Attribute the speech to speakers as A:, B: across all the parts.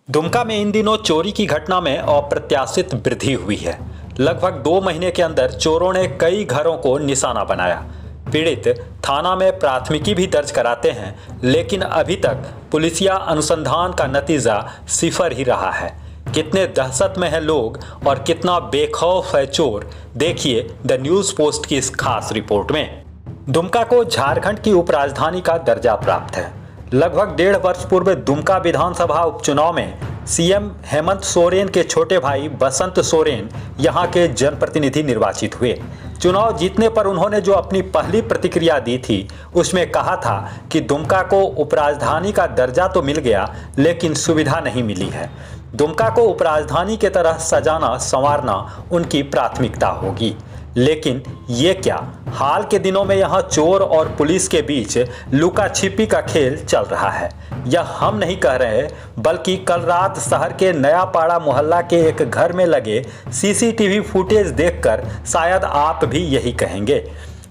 A: दुमका में इन दिनों चोरी की घटना में अप्रत्याशित वृद्धि हुई है। लगभग 2 महीने के अंदर चोरों ने कई घरों को निशाना बनाया। पीड़ित थाना में प्राथमिकी भी दर्ज कराते हैं, लेकिन अभी तक पुलिसिया अनुसंधान का नतीजा सिफर ही रहा है। कितने दहशत में है लोग और कितना बेखौफ है चोर, देखिए द न्यूज़ पोस्ट की इस खास रिपोर्ट में। दुमका को झारखंड की उपराजधानी का दर्जा प्राप्त है। लगभग 1.5 वर्ष पूर्व दुमका विधानसभा उपचुनाव में सीएम हेमंत सोरेन के छोटे भाई बसंत सोरेन यहां के जनप्रतिनिधि निर्वाचित हुए। चुनाव जीतने पर उन्होंने जो अपनी पहली प्रतिक्रिया दी थी, उसमें कहा था कि दुमका को उपराजधानी का दर्जा तो मिल गया, लेकिन सुविधा नहीं मिली है। दुमका को उपराजधानी की तरह सजाना संवारना उनकी प्राथमिकता होगी। लेकिन ये क्या, हाल के दिनों में यहाँ चोर और पुलिस के बीच लुका छिपी का खेल चल रहा है। यह हम नहीं कह रहे, बल्कि कल रात शहर के नयापाड़ा मोहल्ला के एक घर में लगे सीसीटीवी फुटेज देखकर शायद आप भी यही कहेंगे।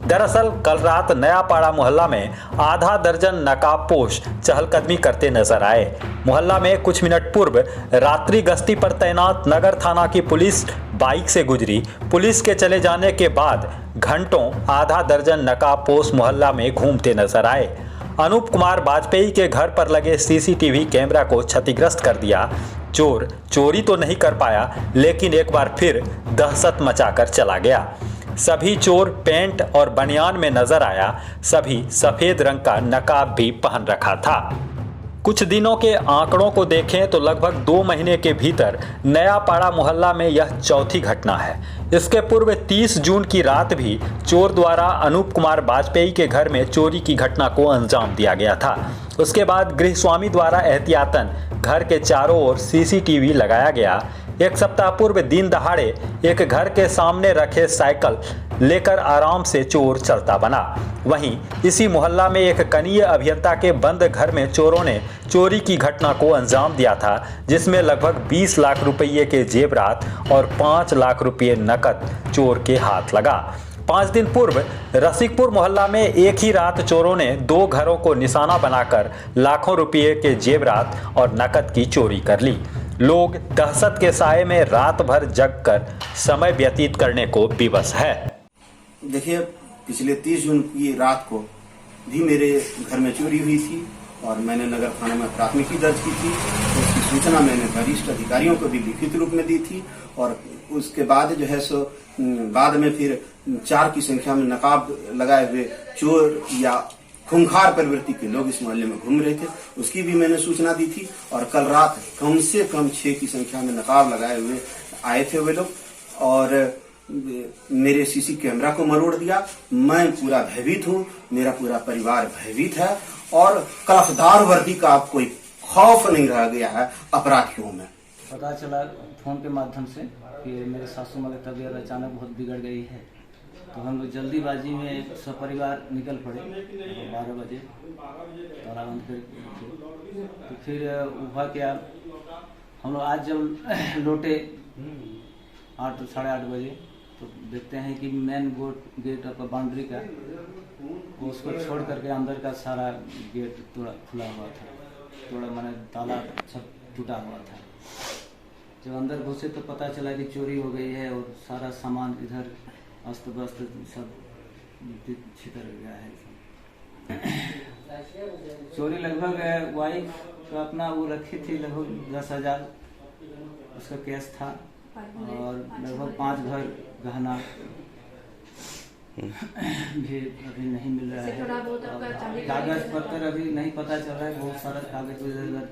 A: दरअसल कल रात नयापाड़ा मोहल्ला में आधा दर्जन नकाबपोश चहलकदमी करते नजर आए। मोहल्ला में कुछ मिनट पूर्व रात्रि गश्ती पर तैनात नगर थाना की पुलिस बाइक से गुजरी। पुलिस के चले जाने के बाद घंटों आधा दर्जन नकाबपोश मोहल्ला में घूमते नजर आए। अनूप कुमार वाजपेयी के घर पर लगे सीसीटीवी कैमरा को क्षतिग्रस्त कर दिया। चोर चोरी तो नहीं कर पाया, लेकिन एक बार फिर दहशत मचाकर चला गया। सभी चोर पैंट और बनियान में नजर आया। सभी सफेद रंग का नकाब भी पहन रखा था। कुछ दिनों के आंकड़ों को देखें तो लगभग 2 महीने के भीतर नयापाड़ा मोहल्ला में यह चौथी घटना है। इसके पूर्व 30 जून की रात भी चोर द्वारा अनूप कुमार वाजपेयी के घर में चोरी की घटना को अंजाम दिया गया था। उसके बाद गृहस्वामी द्वारा एहतियातन घर के चारों ओर सीसीटीवी लगाया गया। एक सप्ताह पूर्व दिन दहाड़े एक घर के सामने रखे साइकिल लेकर आराम से चोर चलता बना। वहीं इसी मोहल्ला में एक कनीय अभियंता के बंद घर में चोरों ने चोरी की घटना को अंजाम दिया था, जिसमें लगभग 20 लाख रुपये के जेवरात और 5 लाख रुपये नकद चोर के हाथ लगा। 5 दिन पूर्व रसिकपुर मोहल्ला में एक ही रात चोरों ने 2 घरों को निशाना बनाकर लाखों रुपये के जेवरात और नकद की चोरी कर ली। लोग दहशत के साए में रात भर जगकर समय व्यतीत करने को विवश है।
B: देखिए, पिछले 30 जून की रात को भी मेरे घर में चोरी हुई थी और मैंने नगर थाने में प्राथमिकी दर्ज की थी। तो उसकी सूचना मैंने वरिष्ठ अधिकारियों को भी लिखित रूप में दी थी और उसके बाद जो है सो बाद में फिर 4 की संख्या में नकाब लगाए हुए चोर या खूंखार प्रवृत्ति के लोग इस मोहल्ले में घूम रहे थे, उसकी भी मैंने सूचना दी थी। और कल रात कम से कम 6 की संख्या में नकाब लगाए हुए आए थे वे लोग और मेरे सीसी कैमरा को मरोड़ दिया। मैं पूरा भयभीत हूँ, मेरा पूरा परिवार भयभीत है और कलफदार वर्दी का अब कोई खौफ नहीं रह गया है अपराधियों में।
C: पता चला फोन के माध्यम से कि मेरे सासू माँ की तबीयत अचानक बहुत बिगड़ गई है, तो हम लोग जल्दीबाजी में सपरिवार निकल पड़े। 12 बजे ताला बंद कर तो फिर हुआ क्या, हम लोग आज जब लौटे 8 साढ़े 8 बजे तो देखते हैं कि मेन गेट का बाउंड्री का उसको छोड़ करके अंदर का सारा गेट थोड़ा खुला हुआ था, थोड़ा मैंने ताला सब टूटा हुआ था। जब अंदर घुसे तो पता चला कि चोरी हो गई है और सारा सामान इधर अस्त व्यस्त सब छितर गया है। चोरी लगभग वाइफ तो अपना वो रखी थी लगभग 10,000 उसका केस था और लगभग 5 घर गहना भी अभी नहीं मिल रहा है। कागज पत्र अभी नहीं पता चल रहा है, बहुत सारा कागज इधर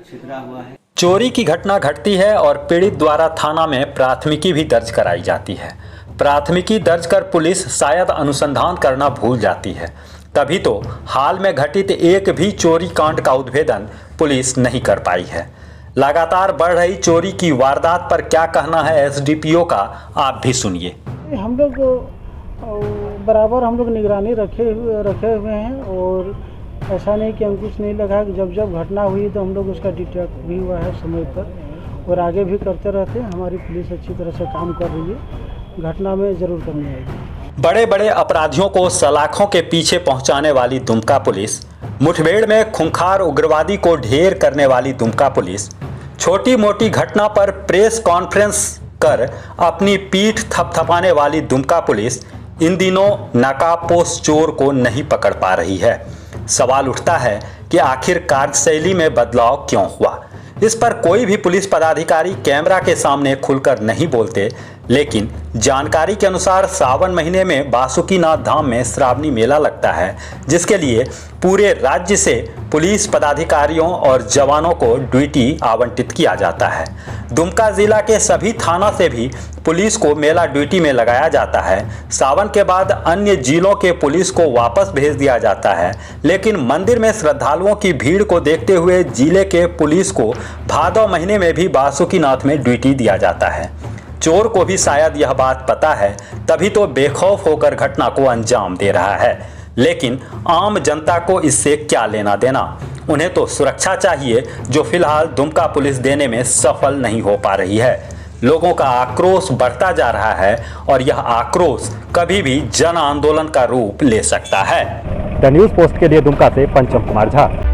C: छितरा हुआ है।
A: चोरी की घटना घटती है और पीड़ित द्वारा थाना में प्राथमिकी भी दर्ज कराई जाती है। प्राथमिकी दर्ज कर पुलिस शायद अनुसंधान करना भूल जाती है, तभी तो हाल में घटित एक भी चोरी कांड का उद्भेदन पुलिस नहीं कर पाई है। लगातार बढ़ रही चोरी की वारदात पर क्या कहना है एसडीपीओ का, आप भी सुनिए।
D: हम लोग बराबर हम लोग निगरानी रखे हुए हैं और ऐसा नहीं कि अंकुश नहीं लगा कि जब जब घटना हुई तो हम लोग उसका डिटेक्ट भी हुआ है समय पर और आगे भी करते रहते हैं। हमारी पुलिस अच्छी तरह से काम कर रही है, घटना में जरूर कमी आएगी।
A: बड़े बड़े अपराधियों को सलाखों के पीछे पहुंचाने वाली दुमका पुलिस, मुठभेड़ में खूंखार उग्रवादी को ढेर करने वाली दुमका पुलिस, छोटी मोटी घटना पर प्रेस कॉन्फ्रेंस कर अपनी पीठ थपथपाने वाली दुमका पुलिस इन दिनों नकाबपोश चोर को नहीं पकड़ पा रही है। सवाल उठता है कि आखिर कार्यशैली में बदलाव क्यों हुआ। इस पर कोई भी पुलिस पदाधिकारी कैमरा के सामने खुलकर नहीं बोलते, लेकिन जानकारी के अनुसार सावन महीने में बासुकीनाथ धाम में श्रावणी मेला लगता है, जिसके लिए पूरे राज्य से पुलिस पदाधिकारियों और जवानों को ड्यूटी आवंटित किया जाता है। दुमका जिला के सभी थाना से भी पुलिस को मेला ड्यूटी में लगाया जाता है। सावन के बाद अन्य जिलों के पुलिस को वापस भेज दिया जाता है, लेकिन मंदिर में श्रद्धालुओं की भीड़ को देखते हुए जिले के पुलिस को भादौ महीने में भी बासुकीनाथ में ड्यूटी दिया जाता है। चोर को भी शायद यह बात पता है, तभी तो बेखौफ होकर घटना को अंजाम दे रहा है। लेकिन आम जनता को इससे क्या लेना देना। उन्हें तो सुरक्षा चाहिए, जो फिलहाल दुमका पुलिस देने में सफल नहीं हो पा रही है। लोगों का आक्रोश बढ़ता जा रहा है और यह आक्रोश कभी भी जन आंदोलन का रूप ले सकता है।
E: द न्यूज़ पोस्ट के लिए दुमका से पंचम कुमार झा।